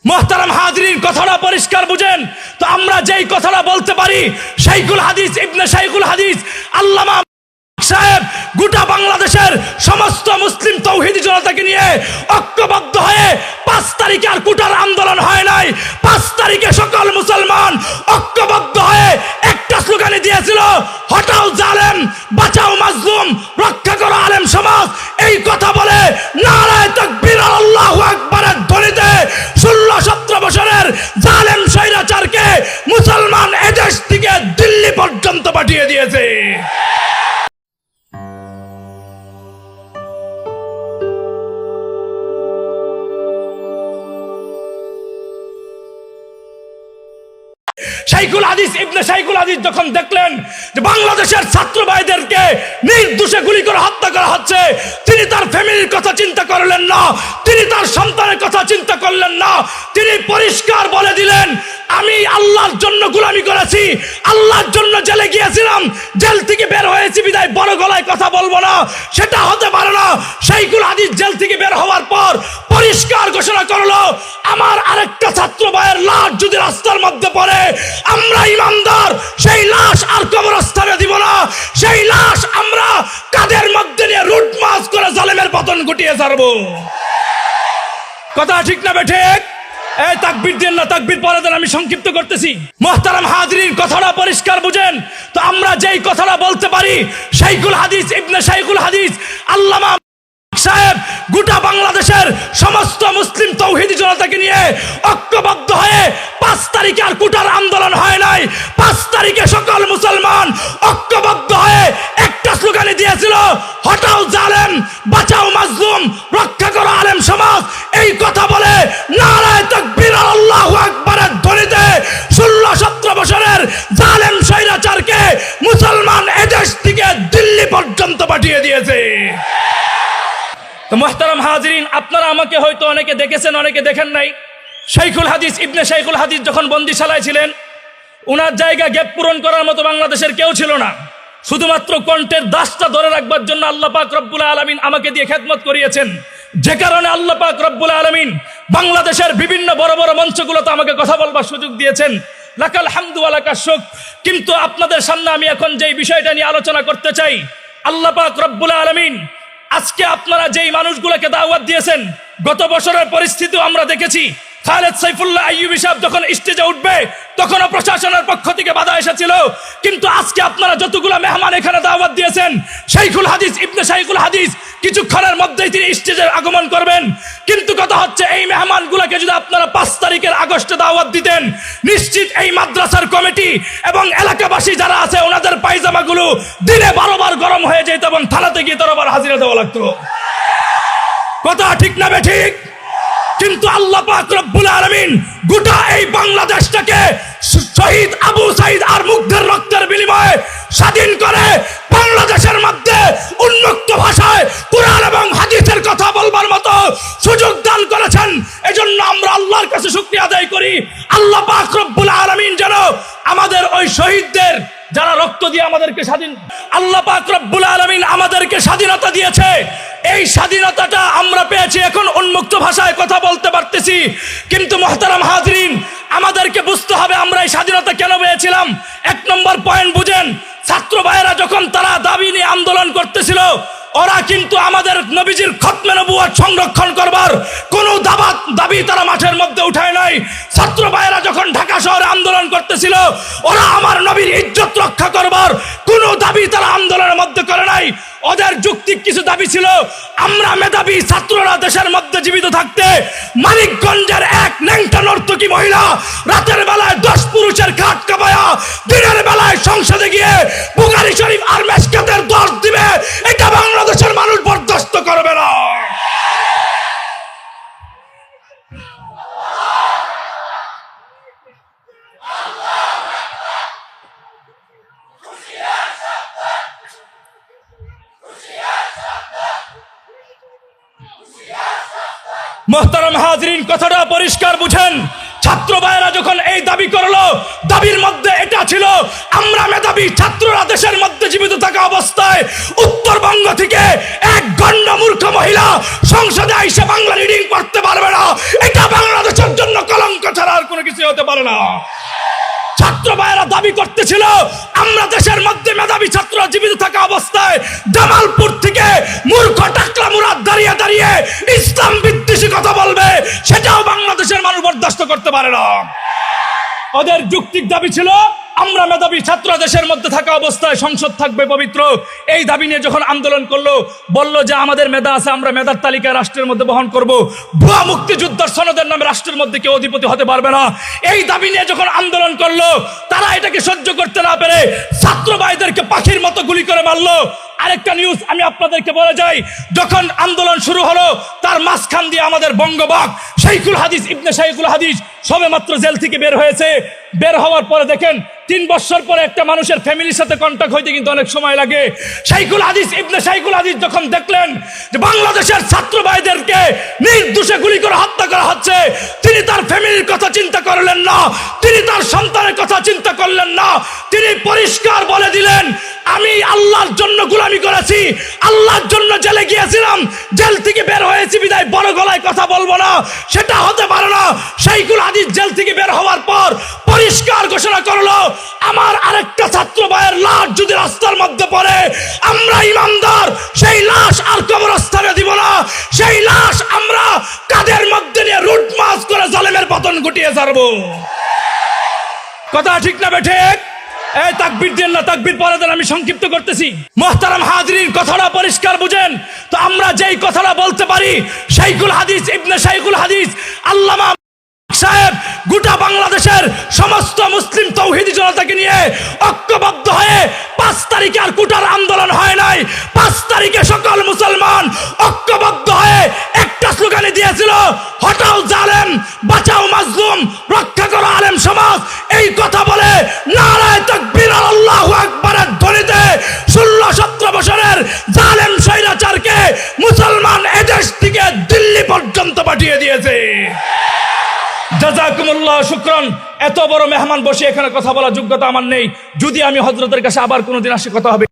মুহতারাম হাজরিন, কথাটা পরিষ্কার বুঝেন। তো আমরা যেই কথাটা বলতে পারি, শাইখুল হাদিস ইবনে শাইখুল হাদিস আল্লামা সাহেব গোটা বাংলাদেশের সমস্ত মুসলিম তৌহিদি জনতাকে নিয়ে ঐক্যবদ্ধ হয়ে 5 তারিখে আর কোটার আন্দোলন হয় নাই। 5 তারিখে সকল মুসলমান ঐক্যবদ্ধ হয়ে একটা স্লোগানে দিয়েছিল, হটাও জালেম, বাঁচাও মাজলুম, রক্ষা করো আলেম সমাজ। এই কথা বলে নারায়ে তাকবীর আল্লাহু আকবারের ধ্বনিতে 16-17 বছরের জালেম স্বৈরাচারকে মুসলমান এদেশ থেকে দিল্লি পর্যন্ত পাঠিয়ে দিয়েছে। শাইখুল হাদিস ইবনে শাইখুল হাদিস যখন দেখলেন যে বাংলাদেশের ছাত্র ভাইদেরকে নির্দোষে গুলি করে হত্যা করা হচ্ছে, তিনি তার ফ্যামিলির কথা চিন্তা করলেন না, তিনি তার সন্তানের কথা চিন্তা করলেন না। তিনি পরিষ্কার বলে দিলেন, আমি আল্লাহর জন্য গোলামি করেছি, আল্লাহর জন্য জেলে গিয়েছিলাম, জেল থেকে বের হয়েছি বিদায় বড় গলায় কথা বলবো না, সেটা হতে পারে না। শাইখুল হাদিস জেল থেকে বের হওয়ার পর পরিষ্কার ঘোষণা করলো, আমার আরেকটা ছাত্র ভাইয়ের লাশ যদি রাস্তার মধ্যে পড়ে, আমরা ইমানদার সেই লাশ আর কবরস্থানে দিব না, সেই লাশ আমরা কাদের মধ্যে নিয়ে রুট মাস করে জালেমের পতন ঘটিয়ে ছাড়বো। কথা ঠিক না বেঠিক? এই তাকবীর দেন না, তাকবীর পরে দেন, আমি সংক্ষিপ্ত করতেছি। মুহতারাম হাজরিন, কথাটা পরিষ্কার বুঝেন। তো আমরা যেই কথাটা বলতে পারি, শাইখুল হাদিস ইবনে শাইখুল হাদিস আল্লামা সাহেব গোটা বাংলাদেশের সমস্ত মুসলিম তৌহিদি জনতাকে নিয়ে ঐক্যবদ্ধ হয়ে 5 তারিখে আর কোটার আন্দোলন হয় নাই। 5 তারিখে সকল মুসলমান ঐক্যবদ্ধ হয়ে একটা স্লোগানে দিয়েছিল, হটাও জালেম, বাঁচাও মাজলুম, রক্ষা করো আলেম সমাজ। এই কথা বলে নারায়ে তাকবীর আল্লাহু আকবারের ধ্বনিতে 16-17 বছরের জালেম স্বৈরাচারকে মুসলমান এদেশ থেকে দিল্লি পর্যন্ত পাঠিয়ে দিয়েছে। তো মুহতারাম হাজরিন, আপনারা আমাকে হয়তো অনেকে দেখেছেন, অনেকে দেখেন নাই। শাইখুল হাদিস ইবনে শাইখুল হাদিস যখন বন্দিশালায় ছিলেন, ওনার জায়গা গ্যাপ পূরণ করার মতো বাংলাদেশের কেউ ছিল না। শুধুমাত্র কণ্ঠের দাসটা ধরে রাখবার জন্য আল্লাহ পাক রব্বুল আলামিন আমাকে দিয়ে খেদমত করিয়েছেন, যে কারণে আল্লাহ পাক রব্বুল আলামিন বাংলাদেশের বিভিন্ন বড় বড় মঞ্চগুলোতে আমাকে কথা বলবার সুযোগ দিয়েছেন। লাকাল হামদু ওয়া লাকাশ শুকর। কিন্তু আপনাদের সামনে আমি এখন যেই বিষয়টা নিয়ে আলোচনা করতে চাই, আল্লাহ পাক রব্বুল আলামিন আজকে আপনারা যেই মানুষগুলোকে দাওয়াত দিয়েছেন, গত বছরের পরিস্থিতিও আমরা দেখেছি। খালেদ সাইফুল্লাহ আইয়ুবী সাহেব যখন স্টেজে উঠবে, তখনও প্রশাসনের পক্ষ থেকে বাধা এসেছিল। কিন্তু আজকে আপনারা যতগুলো মেহমান এখানে দাওয়াত দিয়েছেন, শাইখুল হাদিস ইবনে শাইখুল হাদিস কিছুক্ষণের মধ্যেই তিনি স্টেজে আগমন করবেন। কিন্তু কথা হচ্ছে, এই মেহমানগুলোকে যদি আপনারা 5 তারিখের আগস্টে দাওয়াত দিতেন, নিশ্চিত এই মাদ্রাসার কমিটি এবং এলাকাবাসী যারা আছে, ওনাদের পায়জামাগুলো দিনে 12 বার গরম হয়ে যেত এবং থানাতে গিয়ে তরবার হাজিরা দেওয়া লাগতো। কথা ঠিক না বেঠিক? কিন্তু আল্লাহ পাক রব্বুল আলামিন গোটা এই বাংলাদেশটাকে শহীদ আবু সাঈদ আর মুগ্ধের রক্তের বিনিময়ে স্বাধীন করে বাংলাদেশের মধ্যে উন্মুক্ত ভাষায় কোরআন এবং হাদিসের কথা বলবার মতো সুযোগ দান করেছেন। এজন্য আমরা আল্লাহর কাছে শুকরিয়া আদায় করি। আল্লাহ পাক রব্বুল আলামিন যেন আমাদের ওই শহীদদের, যারা রক্ত দিয়ে আমাদেরকে স্বাধীন, আল্লাহ পাক রব্বুল আলামিন আমাদেরকে স্বাধীনতা দিয়েছে, এই স্বাধীনতাটা আমরা পেয়েছি, এখন উন্মুক্ত ভাষায় কথা বলতে পারতেছি। কিন্তু মুহতারাম হাজরিন, আমাদেরকে বুঝতে হবে আমরা এই স্বাধীনতা কেন পেয়েছিলাম। 1 নম্বর পয়েন্ট বুঝেন, ছাত্র ভাইয়েরা যখন তারা দাবি নিয়ে আন্দোলন করতেছিল, ওরা কিন্তু আমাদের নবীজির খতমে নবুয়ত সংরক্ষণ করবার কোনো দাবি তারা মাঠের মধ্যে উঠায় নাই। ছাত্র ভাইয়েরা যখন ঢাকা শহরে আন্দোলন করতেছিল, ওরা আমার নবীর ইজ্জত রক্ষা করবার কোনো দাবি তারা আন্দোলনের মধ্যে করে নাই। ওদের যৌক্তিক কিছু দাবি ছিল, আমরা মেধাবী ছাত্ররা দেশের মধ্যে জীবিত থাকতে মানিকগঞ্জের এক ন্যাংটা নর্তকী মহিলা রাতের বেলায় 10 পুরুষের খাট কাঁপায়া দিনের বেলায় সংসদে গিয়ে বুখারী শরীফ আর মেশকাতের 10 দিবে, এটা বাংলাদেশের মানুষ বরদাস্ত করবে না। মুহতারাম হাজরিন, কথাটা পরিষ্কার বুঝেন। ছাত্র ভাইয়েরা যখন এই দাবি করলো, দাবির মধ্যে এটা ছিল, আমরা মেধাবী ছাত্ররা দেশের মধ্যে জীবিত থাকা অবস্থায় উত্তরবঙ্গ থেকে এক গণ্য মূর্খ মহিলা সংসদে এসে বাংলা রিডিং করতে পারবে না, এটা বাংলাদেশের জন্য হতে পারে না। ছাত্র ভাইয়েরা দাবি করতেছিল আমরা দেশের মধ্যে মেধাবী ছাত্র জীবিত থাকা অবস্থায় জামালপুর থেকে মূর্খ টাকলা মুরাদ দাঁড়িয়ে দাঁড়িয়ে ইসলাম বিদ্বেষী কথা বলবে, সেটাও বাংলাদেশের মানুষ বরদাস্ত করতে পারে না। ওদের যৌক্তিক দাবি ছিল আমরা মেধাবী ছাত্র দেশের মধ্যে থাকা অবস্থায় সংসদ থাকবে পবিত্র। এই দাবি নিয়ে যখন আন্দোলন করলো, বলল যে আমাদের মেধা আছে, আমরা মেধার তালিকায় রাষ্ট্রের মধ্যে বহন করব, ভুয়া মুক্তিযোদ্ধার সনদের নামে রাষ্ট্রের মধ্যে কেউ অধিপতি হতে পারবে না। এই দাবি নিয়ে যখন আন্দোলন করলো, তারা এটাকে সহ্য করতে না পেরে ছাত্র ভাইদেরকে পাখির মতো গুলি করে মারলো। আরেকটা নিউজ আমি আপনাদেরকে বলে যাই, যখন আন্দোলন শুরু হলো তার মাঝখান দিয়ে আমাদের বঙ্গবাগ শাইখুল হাদিস ইবনে শাইখুল হাদিস সবে মাত্র জেল থেকে বের হয়েছে। বের হওয়ার পরে দেখেন 3 বছর পরে একটা মানুষের ফ্যামিলির সাথে কন্টাক্ট হইতে কিন্তু অনেক সময় লাগে। শাইখুল হাদিস ইবনে শাইখুল হাদিস যখন দেখলেন যে বাংলাদেশের ছাত্র ভাইদেরকে নির্দোষে গুলি করে হত্যা করা হচ্ছে, তিনি তার ফ্যামিলির কথা চিন্তা করলেন না, তিনি তার সন্তানের কথা চিন্তা করলেন না। তিনি পরিষ্কার বলে দিলেন আমি আল্লাহর জন্য গোলামি করেছি, আল্লাহর জন্য জেলে গিয়েছিলাম, জেল থেকে বের হয়েছি বিদায় বড় গলায় কথা বলবো না, সেটা হতে পারে না। শাইখুল হাদিস জেল থেকে বের হওয়ার পর পরিষ্কার ঘোষণা করলো আমার আরেকটা ছাত্র ভাইয়ের লাশ যদি রাস্তার মধ্যে পড়ে, আমরা ইমানদার সেই লাশ আর কবরস্থানে দিব না, সেই লাশ আমরা কাদের মধ্যে নিয়ে রুট মাস করে জালেমের পতন ঘটিয়ে ছাড়বো। কথা ঠিক না বেঠে? এই তাকবীর দেন না, তাকবীর পরে দেন, আমি সংক্ষিপ্ত করতেছি। মুহতারাম হাজিরিন, কথাটা পরিষ্কার বুঝেন তো। আমরা যেই কথাটা বলতে পারি, শাইখুল হাদিস ইবনে শাইখুল হাদিস আল্লামা সাহেব গোটা বাংলাদেশের সমস্ত মুসলিম তৌহিদি জনতাকে নিয়ে ঐক্যবদ্ধ হয়ে 5 তারিখে আর কুটার আন্দোলন হয় নাই, 5 তারিখে সকল মুসলমান ঐক্যবদ্ধ হয়ে একটা স্লোগানে দিয়েছিল হটাও জালেম, বাঁচাও মাজলুম, রক্ষা করো আলেম সমাজ। এই কথা বলে নারায়ে তাকবীর আল্লাহু আকবারের ধ্বনিতে 16-17 বছরের জালেম স্বৈরাচারকে মুসলমান এদেশ থেকে দিল্লি পর্যন্ত পাঠিয়ে দিয়েছে। জাযাকুমুল্লাহ শুকরান। এত বড় মেহমান বসে এখানে কথা বলার যোগ্যতা আমার নেই। যদি আমি হযরতের কাছে আবার কোনোদিন আসি কথা হবে।